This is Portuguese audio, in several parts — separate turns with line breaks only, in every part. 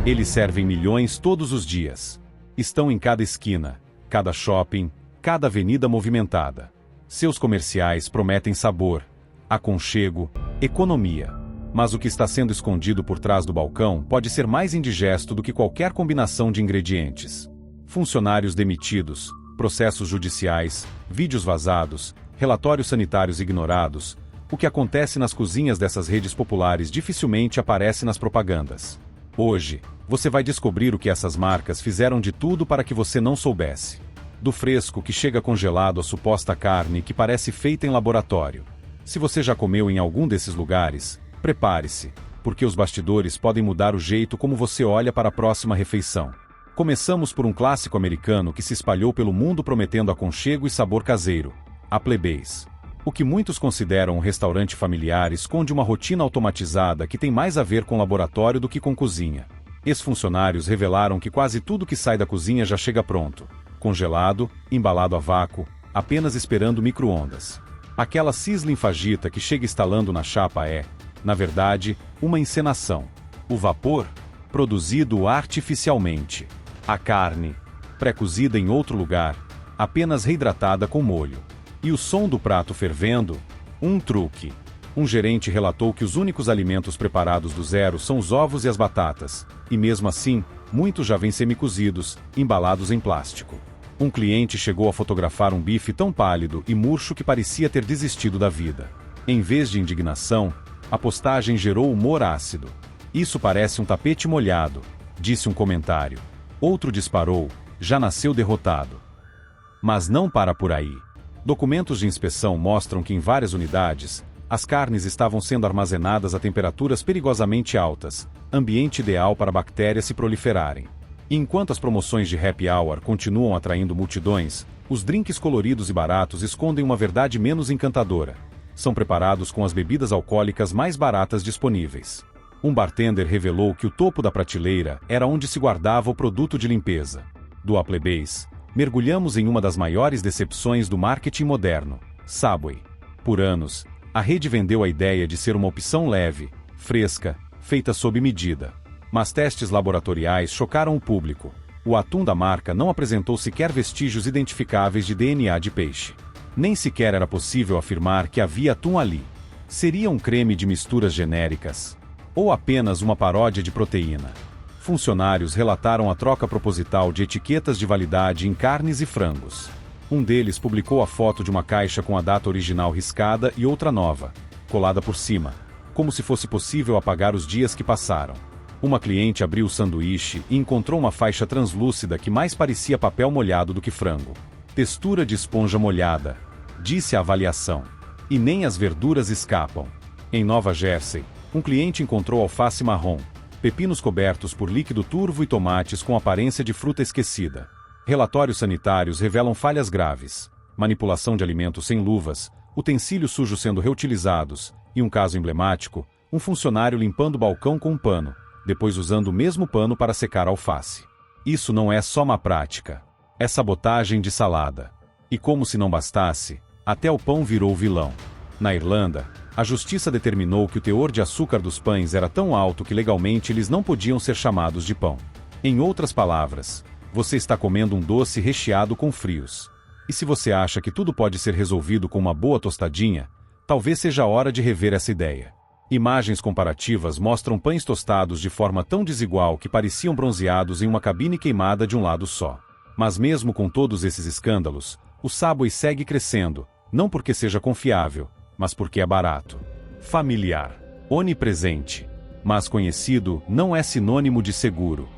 Eles servem milhões todos os dias. Estão em cada esquina, cada shopping, cada avenida movimentada. Seus comerciais prometem sabor, aconchego, economia. Mas o que está sendo escondido por trás do balcão pode ser mais indigesto do que qualquer combinação de ingredientes. Funcionários demitidos, processos judiciais, vídeos vazados, relatórios sanitários ignorados. O que acontece nas cozinhas dessas redes populares dificilmente aparece nas propagandas. Hoje, você vai descobrir o que essas marcas fizeram de tudo para que você não soubesse. Do fresco que chega congelado à suposta carne que parece feita em laboratório. Se você já comeu em algum desses lugares, prepare-se, porque os bastidores podem mudar o jeito como você olha para a próxima refeição. Começamos por um clássico americano que se espalhou pelo mundo prometendo aconchego e sabor caseiro, Applebee's. O que muitos consideram um restaurante familiar esconde uma rotina automatizada que tem mais a ver com laboratório do que com cozinha. Ex-funcionários revelaram que quase tudo que sai da cozinha já chega pronto, congelado, embalado a vácuo, apenas esperando micro-ondas. Aquela sizzling fajita que chega estalando na chapa é, na verdade, uma encenação. O vapor, produzido artificialmente. A carne, pré-cozida em outro lugar, apenas reidratada com molho. E o som do prato fervendo? Um truque. Um gerente relatou que os únicos alimentos preparados do zero são os ovos e as batatas, e mesmo assim, muitos já vêm semi-cozidos, embalados em plástico. Um cliente chegou a fotografar um bife tão pálido e murcho que parecia ter desistido da vida. Em vez de indignação, a postagem gerou humor ácido. Isso parece um tapete molhado, disse um comentário. Outro disparou, já nasceu derrotado. Mas não para por aí. Documentos de inspeção mostram que em várias unidades, as carnes estavam sendo armazenadas a temperaturas perigosamente altas, ambiente ideal para bactérias se proliferarem. E enquanto as promoções de happy hour continuam atraindo multidões, os drinks coloridos e baratos escondem uma verdade menos encantadora. São preparados com as bebidas alcoólicas mais baratas disponíveis. Um bartender revelou que o topo da prateleira era onde se guardava o produto de limpeza. Do Applebee's, mergulhamos em uma das maiores decepções do marketing moderno, Subway. Por anos, a rede vendeu a ideia de ser uma opção leve, fresca, feita sob medida. Mas testes laboratoriais chocaram o público. O atum da marca não apresentou sequer vestígios identificáveis de DNA de peixe. Nem sequer era possível afirmar que havia atum ali. Seria um creme de misturas genéricas? Ou apenas uma paródia de proteína? Funcionários relataram a troca proposital de etiquetas de validade em carnes e frangos. Um deles publicou a foto de uma caixa com a data original riscada e outra nova, colada por cima, como se fosse possível apagar os dias que passaram. Uma cliente abriu o sanduíche e encontrou uma faixa translúcida que mais parecia papel molhado do que frango. Textura de esponja molhada, disse a avaliação. E nem as verduras escapam. Em Nova Jersey, um cliente encontrou alface marrom, pepinos cobertos por líquido turvo e tomates com aparência de fruta esquecida. Relatórios sanitários revelam falhas graves, manipulação de alimentos sem luvas, utensílios sujos sendo reutilizados, e um caso emblemático, um funcionário limpando o balcão com um pano, depois usando o mesmo pano para secar a alface. Isso não é só má prática. É sabotagem de salada. E como se não bastasse, até o pão virou vilão. Na Irlanda, a justiça determinou que o teor de açúcar dos pães era tão alto que legalmente eles não podiam ser chamados de pão. Em outras palavras, você está comendo um doce recheado com frios. E se você acha que tudo pode ser resolvido com uma boa tostadinha, talvez seja a hora de rever essa ideia. Imagens comparativas mostram pães tostados de forma tão desigual que pareciam bronzeados em uma cabine queimada de um lado só. Mas mesmo com todos esses escândalos, o Subway segue crescendo, não porque seja confiável, mas porque é barato. Familiar. Onipresente. Mas conhecido não é sinônimo de seguro.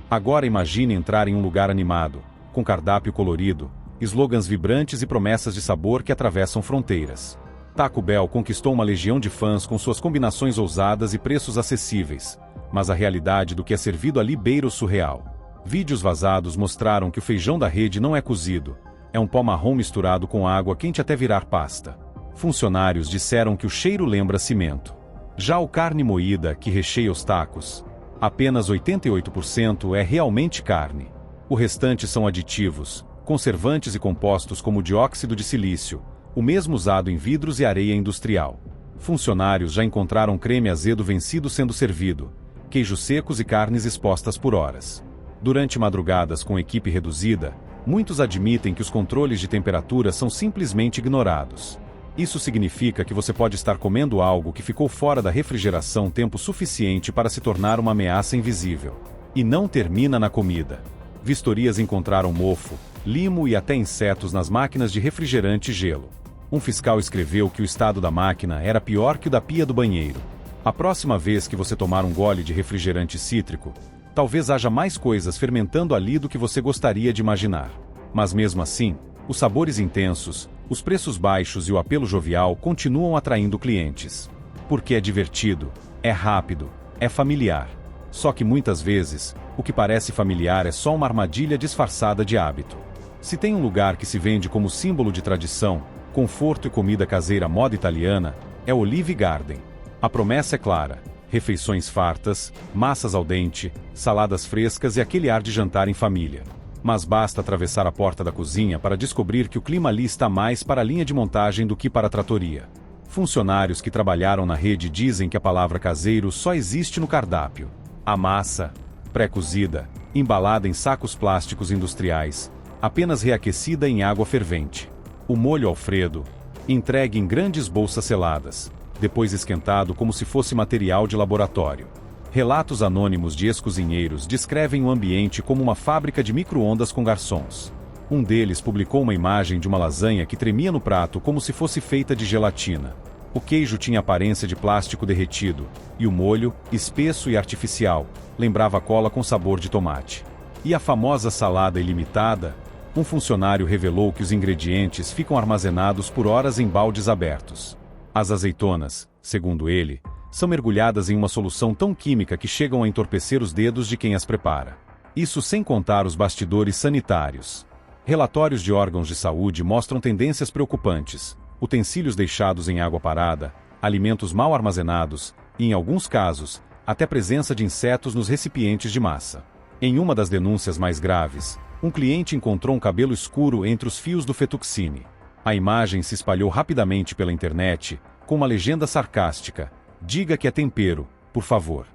Agora imagine entrar em um lugar animado, com cardápio colorido, slogans vibrantes e promessas de sabor que atravessam fronteiras. Taco Bell conquistou uma legião de fãs com suas combinações ousadas e preços acessíveis, mas a realidade do que é servido ali beira o surreal. Vídeos vazados mostraram que o feijão da rede não é cozido, é um pó marrom misturado com água quente até virar pasta. Funcionários disseram que o cheiro lembra cimento. Já o carne moída, que recheia os tacos, apenas 88% é realmente carne. O restante são aditivos, conservantes e compostos como dióxido de silício, o mesmo usado em vidros e areia industrial. Funcionários já encontraram creme azedo vencido sendo servido, queijos secos e carnes expostas por horas. Durante madrugadas com equipe reduzida, muitos admitem que os controles de temperatura são simplesmente ignorados. Isso significa que você pode estar comendo algo que ficou fora da refrigeração tempo suficiente para se tornar uma ameaça invisível. E não termina na comida. Vistorias encontraram mofo, limo e até insetos nas máquinas de refrigerante e gelo. Um fiscal escreveu que o estado da máquina era pior que o da pia do banheiro. A próxima vez que você tomar um gole de refrigerante cítrico, talvez haja mais coisas fermentando ali do que você gostaria de imaginar. Mas mesmo assim, os sabores intensos, os preços baixos e o apelo jovial continuam atraindo clientes. Porque é divertido, é rápido, é familiar. Só que muitas vezes, o que parece familiar é só uma armadilha disfarçada de hábito. Se tem um lugar que se vende como símbolo de tradição, conforto e comida caseira moda italiana, é Olive Garden. A promessa é clara: refeições fartas, massas al dente, saladas frescas e aquele ar de jantar em família. Mas basta atravessar a porta da cozinha para descobrir que o clima ali está mais para a linha de montagem do que para a tratoria. Funcionários que trabalharam na rede dizem que a palavra caseiro só existe no cardápio. A massa, pré-cozida, embalada em sacos plásticos industriais, apenas reaquecida em água fervente. O molho Alfredo, entregue em grandes bolsas seladas, depois esquentado como se fosse material de laboratório. Relatos anônimos de ex-cozinheiros descrevem o ambiente como uma fábrica de micro-ondas com garçons. Um deles publicou uma imagem de uma lasanha que tremia no prato como se fosse feita de gelatina. O queijo tinha aparência de plástico derretido, e o molho, espesso e artificial, lembrava cola com sabor de tomate. E a famosa salada ilimitada? Um funcionário revelou que os ingredientes ficam armazenados por horas em baldes abertos. As azeitonas, segundo ele, são mergulhadas em uma solução tão química que chegam a entorpecer os dedos de quem as prepara. Isso sem contar os bastidores sanitários. Relatórios de órgãos de saúde mostram tendências preocupantes: utensílios deixados em água parada, alimentos mal armazenados e, em alguns casos, até presença de insetos nos recipientes de massa. Em uma das denúncias mais graves, um cliente encontrou um cabelo escuro entre os fios do fettuccine. A imagem se espalhou rapidamente pela internet, com uma legenda sarcástica: "Diga que é tempero, por favor."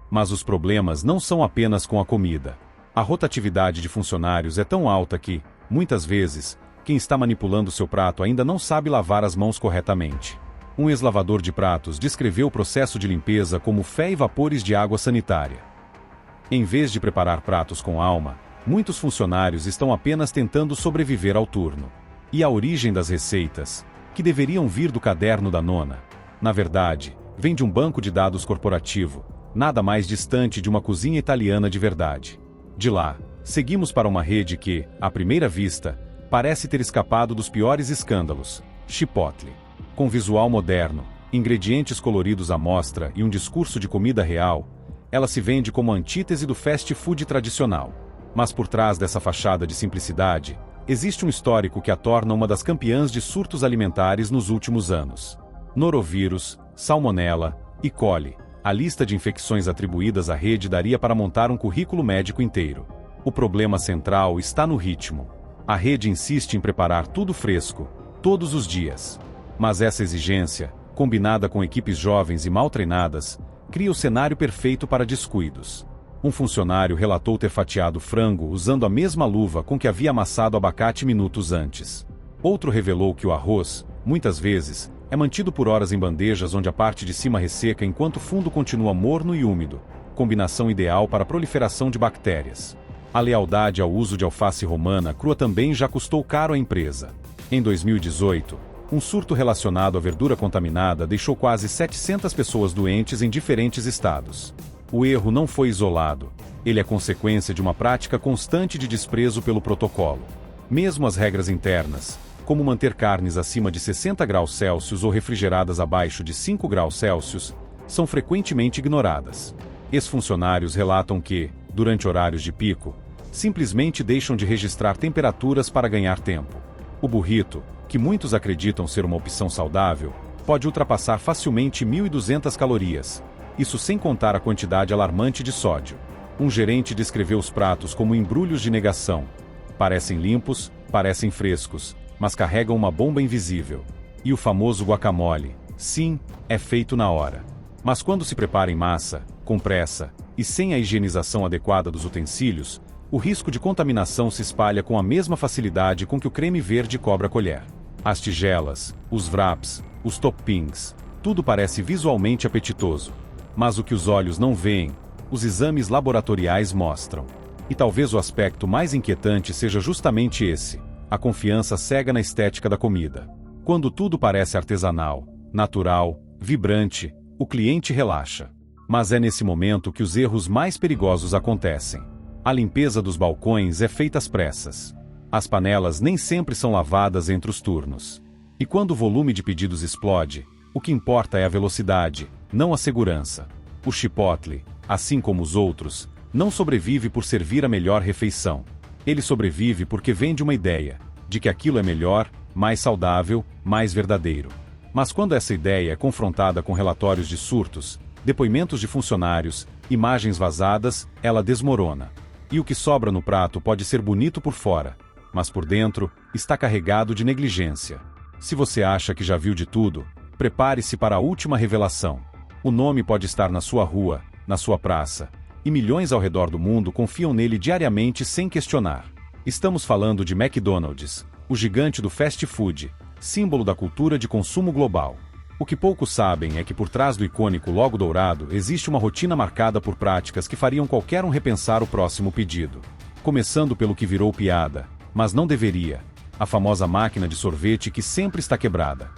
Mas os problemas não são apenas com a comida. A rotatividade de funcionários é tão alta que, muitas vezes, quem está manipulando seu prato ainda não sabe lavar as mãos corretamente. Um ex-lavador de pratos descreveu o processo de limpeza como fé e vapores de água sanitária. Em vez de preparar pratos com alma, muitos funcionários estão apenas tentando sobreviver ao turno. E a origem das receitas, que deveriam vir do caderno da nona, na verdade, vem de um banco de dados corporativo, nada mais distante de uma cozinha italiana de verdade. De lá, seguimos para uma rede que, à primeira vista, parece ter escapado dos piores escândalos: Chipotle. Com visual moderno, ingredientes coloridos à mostra e um discurso de comida real, ela se vende como a antítese do fast food tradicional. Mas por trás dessa fachada de simplicidade, existe um histórico que a torna uma das campeãs de surtos alimentares nos últimos anos. Norovírus, Salmonella, E. coli. A lista de infecções atribuídas à rede daria para montar um currículo médico inteiro. O problema central está no ritmo. A rede insiste em preparar tudo fresco, todos os dias. Mas essa exigência, combinada com equipes jovens e mal treinadas, cria o cenário perfeito para descuidos. Um funcionário relatou ter fatiado frango usando a mesma luva com que havia amassado abacate minutos antes. Outro revelou que o arroz, muitas vezes, é mantido por horas em bandejas onde a parte de cima resseca enquanto o fundo continua morno e úmido, combinação ideal para a proliferação de bactérias. A lealdade ao uso de alface romana crua também já custou caro à empresa. Em 2018, um surto relacionado à verdura contaminada deixou quase 700 pessoas doentes em diferentes estados. O erro não foi isolado, ele é consequência de uma prática constante de desprezo pelo protocolo. Mesmo as regras internas, como manter carnes acima de 60 graus Celsius ou refrigeradas abaixo de 5 graus Celsius, são frequentemente ignoradas. Ex-funcionários relatam que, durante horários de pico, simplesmente deixam de registrar temperaturas para ganhar tempo. O burrito, que muitos acreditam ser uma opção saudável, pode ultrapassar facilmente 1.200 calorias, isso sem contar a quantidade alarmante de sódio. Um gerente descreveu os pratos como embrulhos de negação. Parecem limpos, parecem frescos, mas carregam uma bomba invisível. E o famoso guacamole, sim, é feito na hora. Mas quando se prepara em massa, com pressa, e sem a higienização adequada dos utensílios, o risco de contaminação se espalha com a mesma facilidade com que o creme verde cobre a colher. As tigelas, os wraps, os toppings, tudo parece visualmente apetitoso. Mas o que os olhos não veem, os exames laboratoriais mostram. E talvez o aspecto mais inquietante seja justamente esse: a confiança cega na estética da comida. Quando tudo parece artesanal, natural, vibrante, o cliente relaxa. Mas é nesse momento que os erros mais perigosos acontecem. A limpeza dos balcões é feita às pressas. As panelas nem sempre são lavadas entre os turnos. E quando o volume de pedidos explode, o que importa é a velocidade, não a segurança. O Chipotle, assim como os outros, não sobrevive por servir a melhor refeição. Ele sobrevive porque vende uma ideia, de que aquilo é melhor, mais saudável, mais verdadeiro. Mas quando essa ideia é confrontada com relatórios de surtos, depoimentos de funcionários, imagens vazadas, ela desmorona. E o que sobra no prato pode ser bonito por fora, mas por dentro, está carregado de negligência. Se você acha que já viu de tudo, prepare-se para a última revelação. O nome pode estar na sua rua, na sua praça, e milhões ao redor do mundo confiam nele diariamente sem questionar. Estamos falando de McDonald's, o gigante do fast food, símbolo da cultura de consumo global. O que poucos sabem é que por trás do icônico logo dourado existe uma rotina marcada por práticas que fariam qualquer um repensar o próximo pedido. Começando pelo que virou piada, mas não deveria: a famosa máquina de sorvete que sempre está quebrada.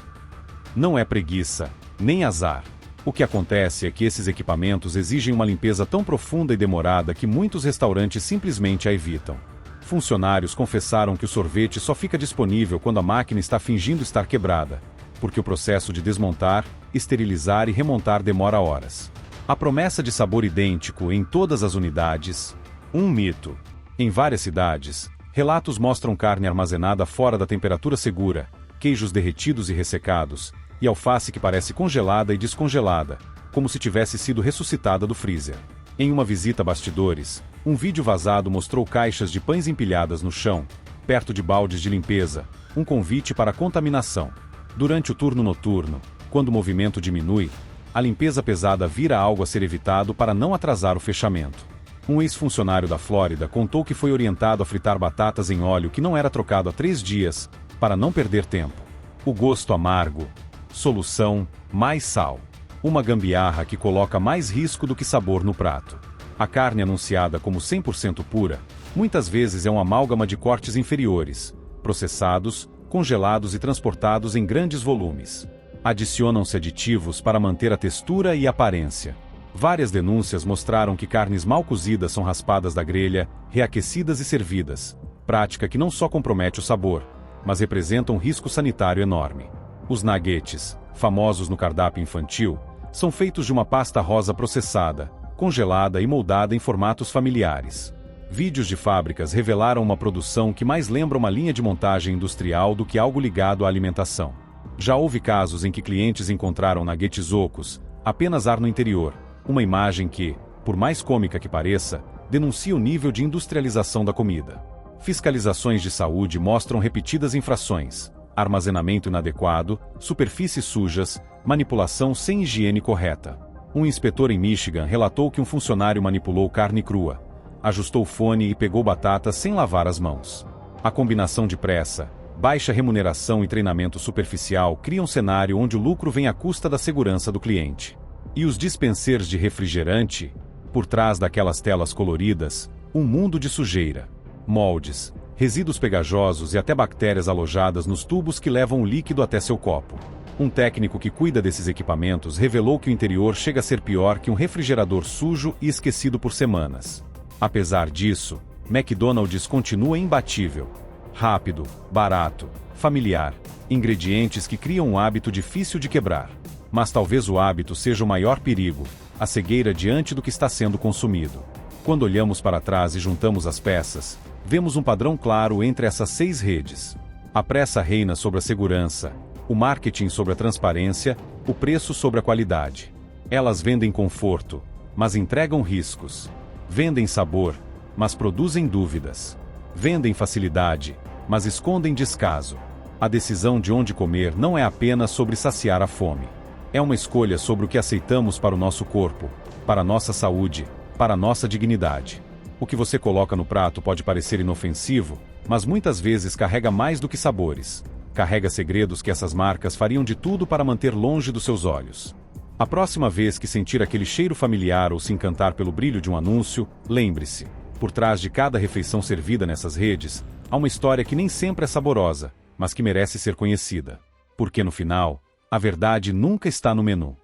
Não é preguiça, nem azar. O que acontece é que esses equipamentos exigem uma limpeza tão profunda e demorada que muitos restaurantes simplesmente a evitam. Funcionários confessaram que o sorvete só fica disponível quando a máquina está fingindo estar quebrada, porque o processo de desmontar, esterilizar e remontar demora horas. A promessa de sabor idêntico em todas as unidades? Um mito. Em várias cidades, relatos mostram carne armazenada fora da temperatura segura, queijos derretidos e ressecados, e alface que parece congelada e descongelada, como se tivesse sido ressuscitada do freezer. Em uma visita a bastidores, um vídeo vazado mostrou caixas de pães empilhadas no chão, perto de baldes de limpeza, um convite para a contaminação. Durante o turno noturno, quando o movimento diminui, a limpeza pesada vira algo a ser evitado para não atrasar o fechamento. Um ex-funcionário da Flórida contou que foi orientado a fritar batatas em óleo que não era trocado há 3 dias, para não perder tempo. O gosto amargo. Solução: mais sal. Uma gambiarra que coloca mais risco do que sabor no prato. A carne anunciada como 100% pura, muitas vezes é um amálgama de cortes inferiores, processados, congelados e transportados em grandes volumes. Adicionam-se aditivos para manter a textura e aparência. Várias denúncias mostraram que carnes mal cozidas são raspadas da grelha, reaquecidas e servidas, prática que não só compromete o sabor, mas representa um risco sanitário enorme. Os nuggets, famosos no cardápio infantil, são feitos de uma pasta rosa processada, congelada e moldada em formatos familiares. Vídeos de fábricas revelaram uma produção que mais lembra uma linha de montagem industrial do que algo ligado à alimentação. Já houve casos em que clientes encontraram nuggets ocos, apenas ar no interior, uma imagem que, por mais cômica que pareça, denuncia o nível de industrialização da comida. Fiscalizações de saúde mostram repetidas infrações: armazenamento inadequado, superfícies sujas, manipulação sem higiene correta. Um inspetor em Michigan relatou que um funcionário manipulou carne crua, ajustou o fone e pegou batatas sem lavar as mãos. A combinação de pressa, baixa remuneração e treinamento superficial cria um cenário onde o lucro vem à custa da segurança do cliente. E os dispensers de refrigerante? Por trás daquelas telas coloridas, um mundo de sujeira. Moldes, resíduos pegajosos e até bactérias alojadas nos tubos que levam o líquido até seu copo. Um técnico que cuida desses equipamentos revelou que o interior chega a ser pior que um refrigerador sujo e esquecido por semanas. Apesar disso, McDonald's continua imbatível. Rápido, barato, familiar, ingredientes que criam um hábito difícil de quebrar. Mas talvez o hábito seja o maior perigo, a cegueira diante do que está sendo consumido. Quando olhamos para trás e juntamos as peças, vemos um padrão claro entre essas 6 redes. A pressa reina sobre a segurança, o marketing sobre a transparência, o preço sobre a qualidade. Elas vendem conforto, mas entregam riscos. Vendem sabor, mas produzem dúvidas. Vendem facilidade, mas escondem descaso. A decisão de onde comer não é apenas sobre saciar a fome. É uma escolha sobre o que aceitamos para o nosso corpo, para a nossa saúde, para a nossa dignidade. O que você coloca no prato pode parecer inofensivo, mas muitas vezes carrega mais do que sabores. Carrega segredos que essas marcas fariam de tudo para manter longe dos seus olhos. A próxima vez que sentir aquele cheiro familiar ou se encantar pelo brilho de um anúncio, lembre-se: por trás de cada refeição servida nessas redes, há uma história que nem sempre é saborosa, mas que merece ser conhecida. Porque no final, a verdade nunca está no menu.